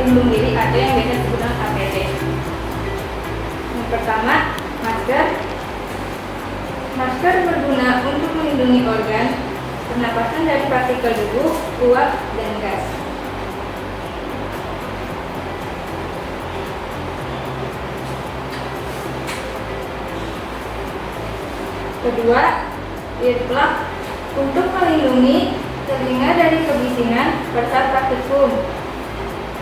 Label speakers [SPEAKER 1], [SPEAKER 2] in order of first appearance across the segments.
[SPEAKER 1] pelindung diri atau yang biasa disebut dengan APD. Yang pertama, masker. Masker berguna untuk melindungi organ pernapasan dari partikel debu, uap, dan gas. Kedua, earplug untuk melindungi telinga dari kebisingan serta partikel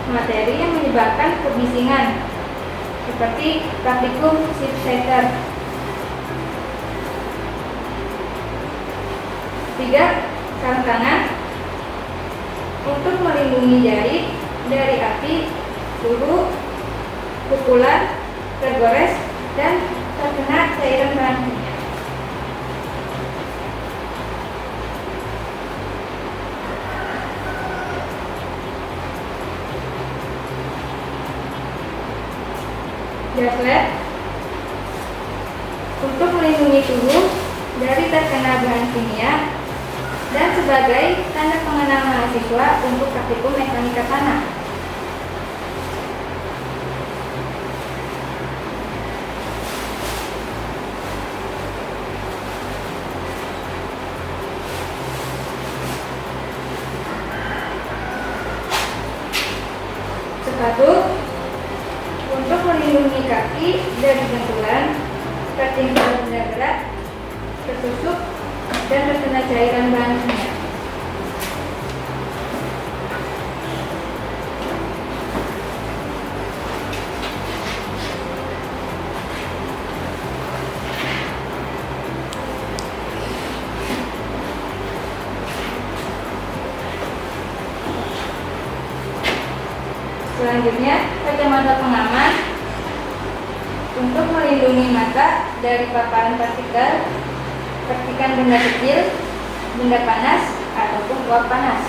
[SPEAKER 1] materi yang menyebabkan kebisingan, seperti partikel shifter. Tiga, sarung tangan untuk melindungi jari dari api, suhu, pukulan, tergores, dan terkena cairan bahan kimia. Jaslet untuk melindungi tubuh dari terkena bahan kimia dan sebagai tanda pengenal mahasiswa untuk praktikum mekanika tanah. Sepatu untuk melindungi kaki dari benturan, tertimpa benda berat, tertusuk, dan terkena cairan bahan kimia. Selanjutnya, kacamata pengaman untuk melindungi mata dari paparan partikel, percikan benda kecil, benda panas, ataupun uap panas.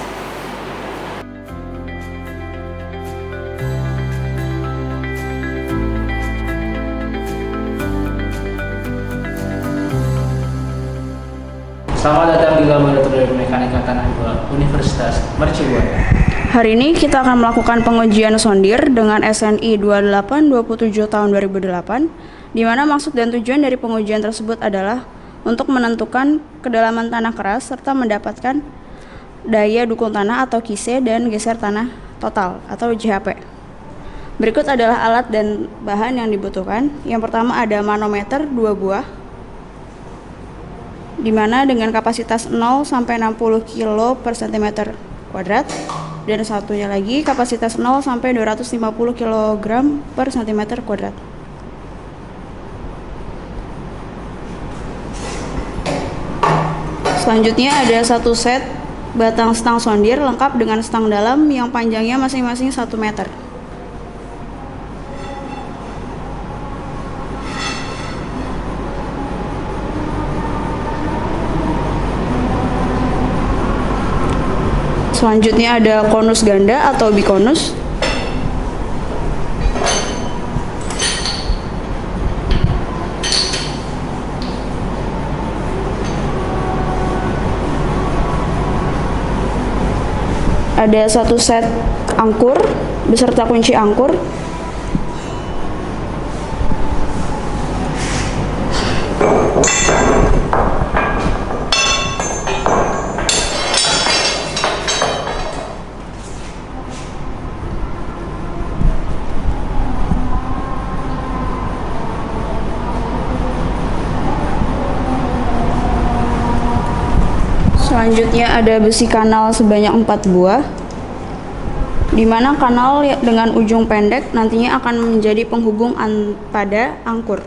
[SPEAKER 2] Selamat datang di Laboratorium Mekanika Tanah 2 Universitas Mercubuana.
[SPEAKER 3] Hari ini kita akan melakukan pengujian sondir dengan SNI 2827 tahun 2008, di mana maksud dan tujuan dari pengujian tersebut adalah untuk menentukan kedalaman tanah keras serta mendapatkan daya dukung tanah atau kise dan geser tanah total atau JHP. Berikut adalah alat dan bahan yang dibutuhkan. Yang pertama ada manometer 2 buah, di mana dengan kapasitas 0 sampai 60 kg per cm kuadrat, dan satunya lagi kapasitas 0 sampai 250 kg per cm kuadrat. Selanjutnya ada satu set batang stang sondir lengkap dengan stang dalam yang panjangnya masing-masing 1 meter. Selanjutnya ada konus ganda atau bikonus. Ada satu set angkur beserta kunci angkur. Selanjutnya ada besi kanal sebanyak 4 buah, di mana kanal dengan ujung pendek nantinya akan menjadi penghubung pada angkur.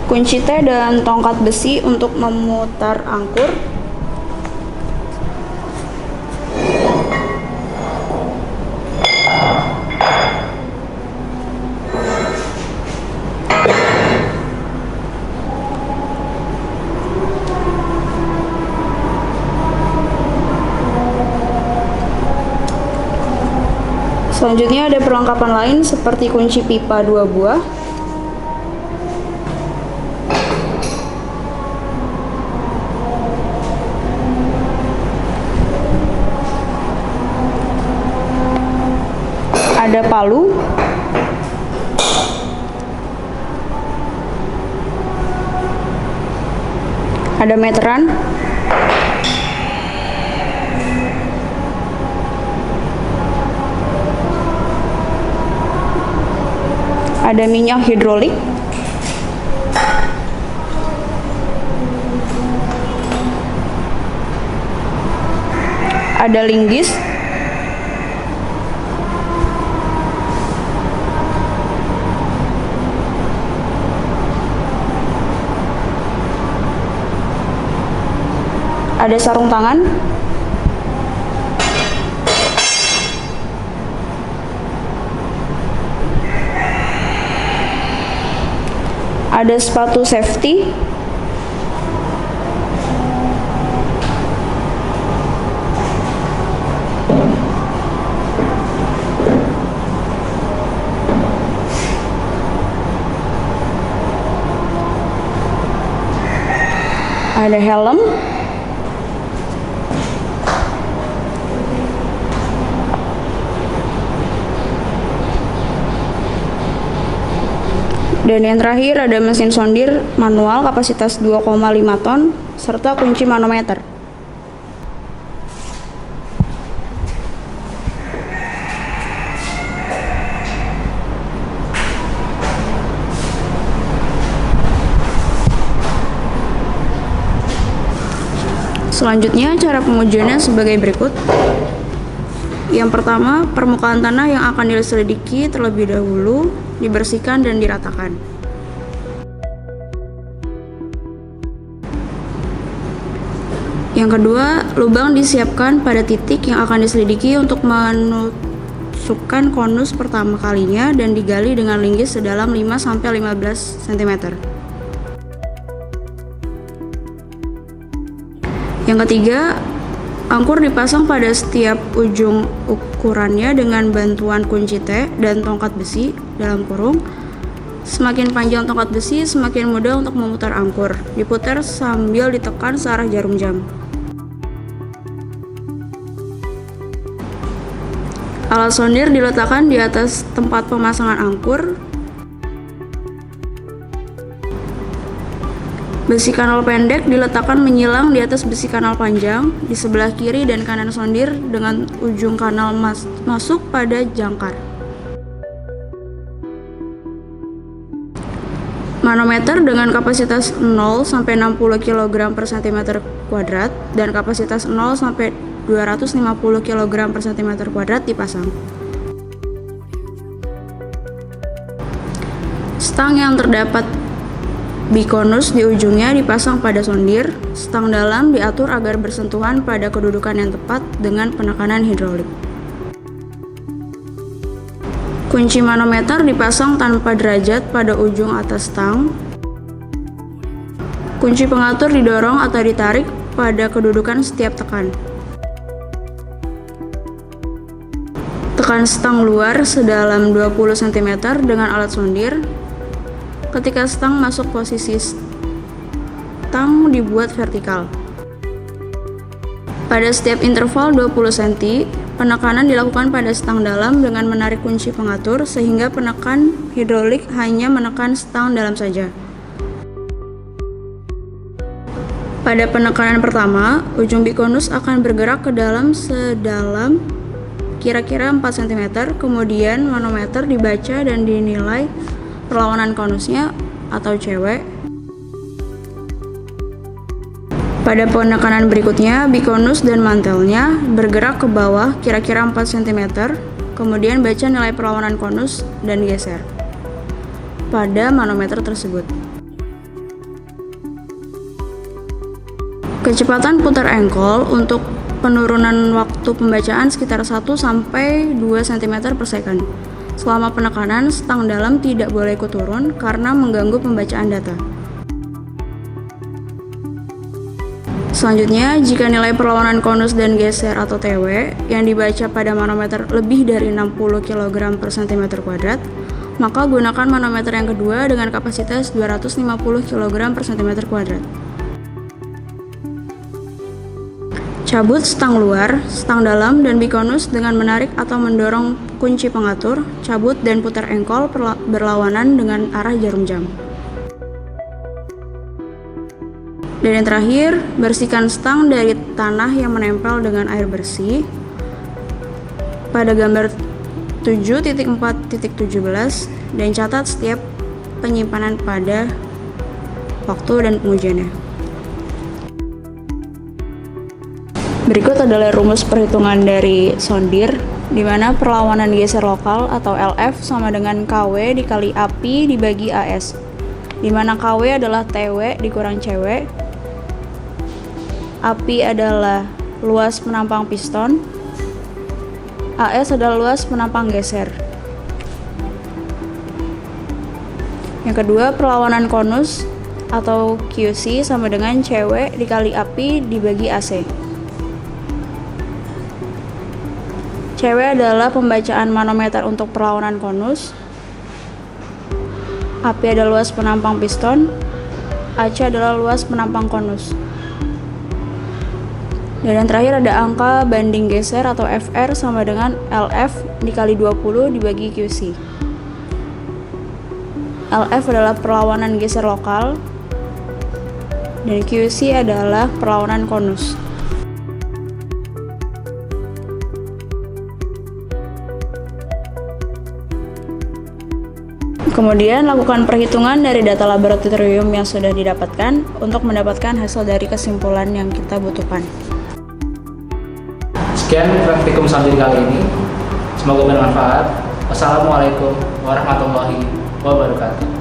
[SPEAKER 3] Kunci T dan tongkat besi untuk memutar angkur. Selanjutnya ada perlengkapan lain seperti kunci pipa 2 buah, ada palu, ada meteran, ada minyak hidrolik, ada linggis, ada sarung tangan, ada sepatu safety, ada helm, dan yang terakhir ada mesin sondir manual kapasitas 2,5 ton serta kunci manometer. Selanjutnya cara pengujiannya sebagai berikut. Yang pertama, permukaan tanah yang akan diselidiki terlebih dahulu dibersihkan dan diratakan. Yang kedua, lubang disiapkan pada titik yang akan diselidiki untuk menusukkan konus pertama kalinya dan digali dengan linggis sedalam 5-15 cm. Yang ketiga, angkur dipasang pada setiap ujung ukurannya dengan bantuan kunci T dan tongkat besi dalam kurung. Semakin panjang tongkat besi, semakin mudah untuk memutar angkur. Diputar sambil ditekan searah jarum jam. Alat sondir diletakkan di atas tempat pemasangan angkur. Besi kanal pendek diletakkan menyilang di atas besi kanal panjang di sebelah kiri dan kanan sondir dengan ujung kanal masuk pada jangkar. Manometer dengan kapasitas 0 sampai 60 kg per cm kuadrat dan kapasitas 0 sampai 250 kg per cm kuadrat dipasang. Stang yang terdapat bikonus di ujungnya dipasang pada sondir. Stang dalam diatur agar bersentuhan pada kedudukan yang tepat dengan penekanan hidrolik. Kunci manometer dipasang tanpa derajat pada ujung atas stang. Kunci pengatur didorong atau ditarik pada kedudukan setiap tekan. Tekan stang luar sedalam 20 cm dengan alat sondir. Ketika stang masuk posisi, stang dibuat vertikal. Pada setiap interval 20 cm, penekanan dilakukan pada stang dalam dengan menarik kunci pengatur sehingga penekan hidrolik hanya menekan stang dalam saja. Pada penekanan pertama, ujung bikonus akan bergerak ke dalam sedalam kira-kira 4 cm, kemudian manometer dibaca dan dinilai perlawanan konusnya atau cewek. Pada penekanan berikutnya, bikonus dan mantelnya bergerak ke bawah kira-kira 4 cm, kemudian baca nilai perlawanan konus dan geser pada manometer tersebut. Kecepatan putar engkol untuk penurunan waktu pembacaan sekitar 1-2 cm per second. Selama penekanan, stang dalam tidak boleh ikut turun karena mengganggu pembacaan data. Selanjutnya, jika nilai perlawanan konus dan geser atau TW yang dibaca pada manometer lebih dari 60 kg per cm kuadrat, maka gunakan manometer yang kedua dengan kapasitas 250 kg per cm kuadrat. Cabut stang luar, stang dalam, dan bikonus dengan menarik atau mendorong kunci pengatur. Cabut dan putar engkol berlawanan dengan arah jarum jam. Dan yang terakhir, bersihkan stang dari tanah yang menempel dengan air bersih. Pada gambar 7.4.17 dan catat setiap penyimpanan pada waktu dan pengujiannya. Berikut adalah rumus perhitungan dari sondir, di mana perlawanan geser lokal atau LF sama dengan KW dikali API dibagi AS, di mana KW adalah TW dikurang CW, API adalah luas penampang piston, AS adalah luas penampang geser. Yang kedua, perlawanan konus atau QC sama dengan CW dikali API dibagi AC. CW adalah pembacaan manometer untuk perlawanan konus, API adalah luas penampang piston, AC adalah luas penampang konus. Dan yang terakhir ada angka banding geser atau FR sama dengan LF dikali 20 dibagi QC. LF adalah perlawanan geser lokal dan QC adalah perlawanan konus. Kemudian lakukan perhitungan dari data laboratorium yang sudah didapatkan untuk mendapatkan hasil dari kesimpulan yang kita butuhkan.
[SPEAKER 2] Sekian praktikum sondir kali ini. Semoga bermanfaat. Wassalamualaikum warahmatullahi wabarakatuh.